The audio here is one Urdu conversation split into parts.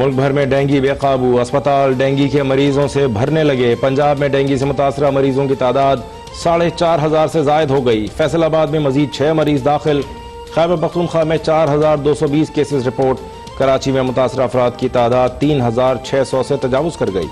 ملک بھر میں ڈینگی بے قابو، اسپتال ڈینگی کے مریضوں سے بھرنے لگے۔ پنجاب میں ڈینگی سے متاثرہ مریضوں کی تعداد 4,500 سے زائد ہو گئی۔ فیصل آباد میں مزید 6 مریض داخل۔ خیبر پختونخوا میں 4,220 کیسز رپورٹ۔ کراچی میں متاثرہ افراد کی تعداد 3,600 سے تجاوز کر گئی۔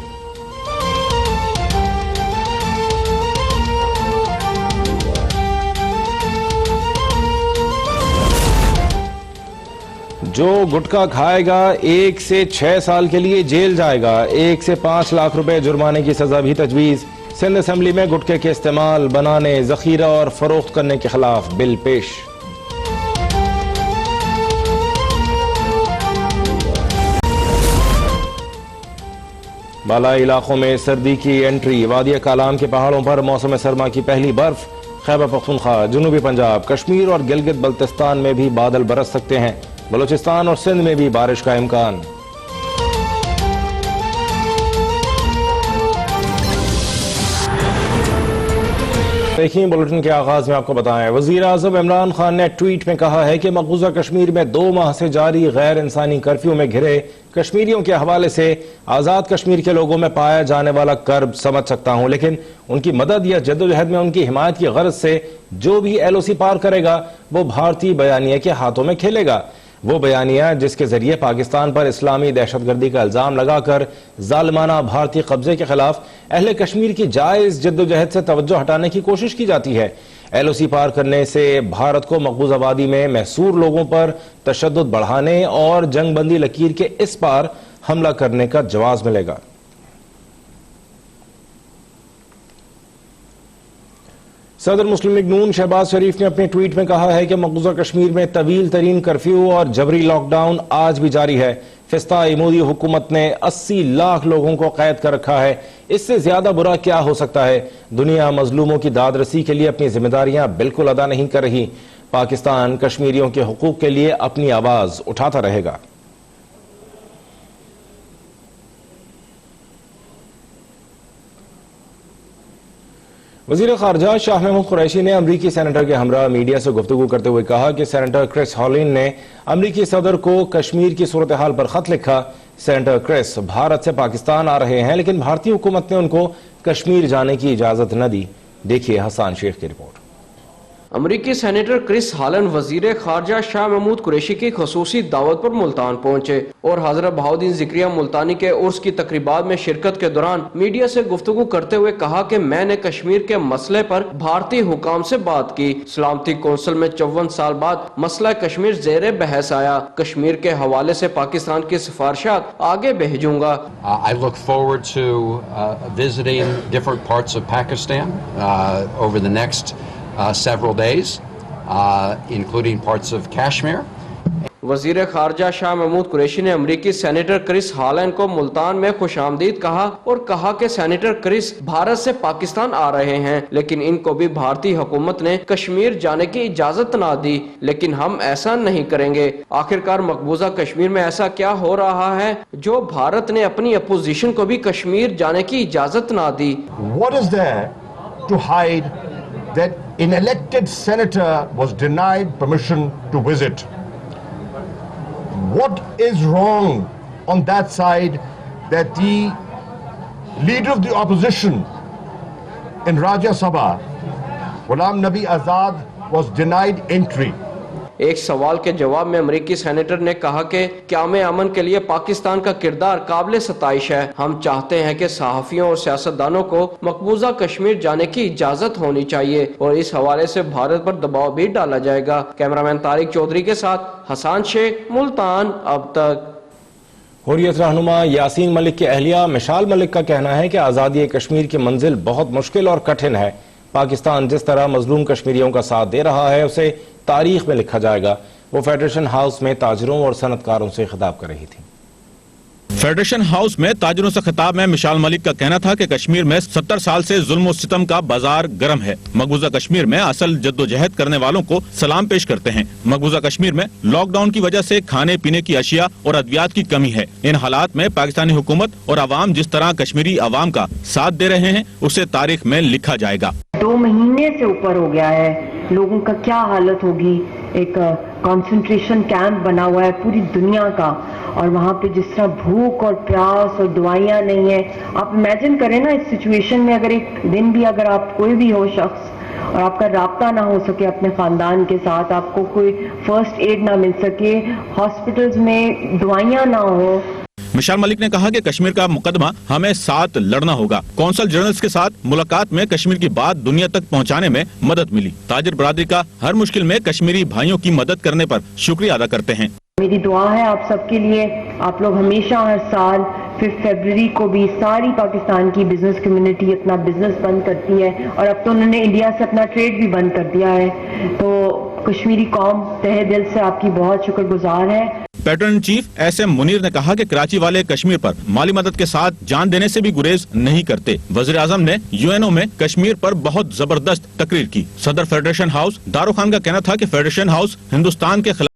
جو گٹکا کھائے گا 1 سے 6 سال کے لیے جیل جائے گا۔ 1 سے 5 لاکھ روپے جرمانے کی سزا بھی تجویز۔ سندھ اسمبلی میں گٹکے کے استعمال، بنانے، ذخیرہ اور فروخت کرنے کے خلاف بل پیش۔ بالائی علاقوں میں سردی کی انٹری، وادی کالام کے پہاڑوں پر موسم سرما کی پہلی برف۔ خیبر پختونخوا، جنوبی پنجاب، کشمیر اور گلگت بلتستان میں بھی بادل برس سکتے ہیں۔ بلوچستان اور سندھ میں بھی بارش کا امکان۔ دیکھیں بلیٹن کے آغاز میں آپ کو بتائیں، وزیر اعظم عمران خان نے ٹویٹ میں کہا ہے کہ مقبوضہ کشمیر میں 2 ماہ سے جاری غیر انسانی کرفیو میں گھرے کشمیریوں کے حوالے سے آزاد کشمیر کے لوگوں میں پایا جانے والا کرب سمجھ سکتا ہوں، لیکن ان کی مدد یا جدوجہد میں ان کی حمایت کی غرض سے جو بھی LOC پار کرے گا وہ بھارتی بیانیے کے ہاتھوں میں کھیلے گا۔ وہ بیانیہ جس کے ذریعے پاکستان پر اسلامی دہشت گردی کا الزام لگا کر ظالمانہ بھارتی قبضے کے خلاف اہل کشمیر کی جائز جدوجہد سے توجہ ہٹانے کی کوشش کی جاتی ہے۔ LOC پار کرنے سے بھارت کو مقبوضہ آبادی میں محصور لوگوں پر تشدد بڑھانے اور جنگ بندی لکیر کے اس پار حملہ کرنے کا جواز ملے گا۔ صدر مسلم لیگ نون شہباز شریف نے اپنے ٹویٹ میں کہا ہے کہ مقبوضہ کشمیر میں طویل ترین کرفیو اور جبری لاک ڈاؤن آج بھی جاری ہے۔ فسطائی مودی حکومت نے 80 لاکھ لوگوں کو قید کر رکھا ہے۔ اس سے زیادہ برا کیا ہو سکتا ہے؟ دنیا مظلوموں کی داد رسی کے لیے اپنی ذمہ داریاں بالکل ادا نہیں کر رہی۔ پاکستان کشمیریوں کے حقوق کے لیے اپنی آواز اٹھاتا رہے گا۔ وزیر خارجہ شاہ محمود قریشی نے امریکی سینیٹر کے ہمراہ میڈیا سے گفتگو کرتے ہوئے کہا کہ سینیٹر کرس ہالین نے امریکی صدر کو کشمیر کی صورتحال پر خط لکھا۔ سینیٹر کرس بھارت سے پاکستان آ رہے ہیں لیکن بھارتی حکومت نے ان کو کشمیر جانے کی اجازت نہ دی۔ دیکھیے حسان شیخ کی رپورٹ۔ امریکی سینیٹر کرس ہالن وزیر خارجہ شاہ محمود قریشی کی خصوصی دعوت پر ملتان پہنچے اور حضرت بہاؤالدین ذکریہ ملتانی کے عرس کی تقریبات میں شرکت کے دوران میڈیا سے گفتگو کرتے ہوئے کہا کہ میں نے کشمیر کے مسئلے پر بھارتی حکام سے بات کی۔ سلامتی کونسل میں 54 سال بعد مسئلہ کشمیر زیر بحث آیا۔ کشمیر کے حوالے سے پاکستان کی سفارشات آگے بھیجوں گا۔ I look forward to visiting different parts of Pakistan over the next several days, including parts of Kashmir. وزیر خارجہ شاہ محمود قریشی نے امریکی سینیٹر کرس ہالن کو ملتان میں خوش آمدید کہا اور کہا کہ سینیٹر کرس بھارت سے پاکستان آ رہے ہیں لیکن ان کو بھی بھارتی حکومت نے کشمیر جانے کی اجازت نہ دی، لیکن ہم ایسا نہیں کریں گے۔ آخرکار مقبوضہ کشمیر میں ایسا کیا ہو رہا ہے جو بھارت نے اپنی اپوزیشن کو بھی کشمیر جانے کی اجازت نہ دی؟ What is there to hide that an elected senator was denied permission to visit? What is wrong on that side that the leader of the opposition in Rajya Sabha, Ghulam Nabi Azad, was denied entry? ایک سوال کے جواب میں امریکی سینیٹر نے کہا کہ قیام امن کے لیے پاکستان کا کردار قابل ستائش ہے۔ ہم چاہتے ہیں کہ صحافیوں اور سیاستدانوں کو مقبوضہ کشمیر جانے کی اجازت ہونی چاہیے اور اس حوالے سے بھارت پر دباؤ بھی ڈالا جائے گا۔ کیمرامین طارق چودھری کے ساتھ حسان شیخ، ملتان اب تک۔ حریت رہنما یاسین ملک کی اہلیہ مشال ملک کا کہنا ہے کہ آزادی کشمیر کی منزل بہت مشکل اور کٹھن ہے۔ پاکستان جس طرح مظلوم کشمیریوں کا ساتھ دے رہا ہے اسے تاریخ میں لکھا جائے گا۔ وہ فیڈریشن ہاؤس میں تاجروں اور صنعتکاروں سے خطاب کر رہی تھی۔ فیڈریشن ہاؤس میں تاجروں سے خطاب میں مشال ملک کا کہنا تھا کہ کشمیر میں 70 سال سے ظلم و ستم کا بازار گرم ہے۔ مقبوضہ کشمیر میں اصل جدوجہد کرنے والوں کو سلام پیش کرتے ہیں۔ مقبوضہ کشمیر میں لاک ڈاؤن کی وجہ سے کھانے پینے کی اشیاء اور ادویات کی کمی ہے۔ ان حالات میں پاکستانی حکومت اور عوام جس طرح کشمیری عوام کا ساتھ دے رہے ہیں اسے تاریخ میں لکھا جائے گا۔ 2 مہینے سے اوپر ہو گیا ہے، لوگوں کا کیا حالت ہوگی، ایک کانسنٹریشن کیمپ بنا ہوا ہے پوری دنیا کا, اور وہاں پہ جس طرح بھوک اور پیاس اور دوائیاں نہیں ہیں, آپ امیجن کریں نا اس سچویشن میں اگر ایک دن بھی اگر آپ کوئی بھی ہو شخص اور آپ کا رابطہ نہ ہو سکے اپنے خاندان کے ساتھ, آپ کو کوئی فرسٹ ایڈ نہ مل سکے, ہاسپٹلز میں دوائیاں نہ ہو. مشال ملک نے کہا کہ کشمیر کا مقدمہ ہمیں ساتھ لڑنا ہوگا. کونسل جنرلز کے ساتھ ملاقات میں کشمیر کی بات دنیا تک پہنچانے میں مدد ملی. تاجر برادری کا ہر مشکل میں کشمیری بھائیوں کی مدد کرنے پر شکریہ ادا کرتے ہیں. میری دعا ہے آپ سب کے لیے, آپ لوگ ہمیشہ ہر سال 5 فروری کو بھی ساری پاکستان کی بزنس کمیونٹی اپنا بزنس بند کرتی ہے, اور اب تو انہوں نے انڈیا سے اپنا ٹریڈ بھی بند کر دیا ہے. تو کشمیری قوم تہہ دل سے آپ کی بہت شکر گزار ہے. Patron chief S M Munir نے کہا کہ کراچی والے کشمیر پر مالی مدد کے ساتھ جان دینے سے بھی گریز نہیں کرتے. وزیر اعظم نے UNO میں کشمیر پر بہت زبردست تقریر کی. صدر فیڈریشن ہاؤس دارو خان کا کہنا تھا کہ فیڈریشن ہاؤس ہندوستان کے خلاف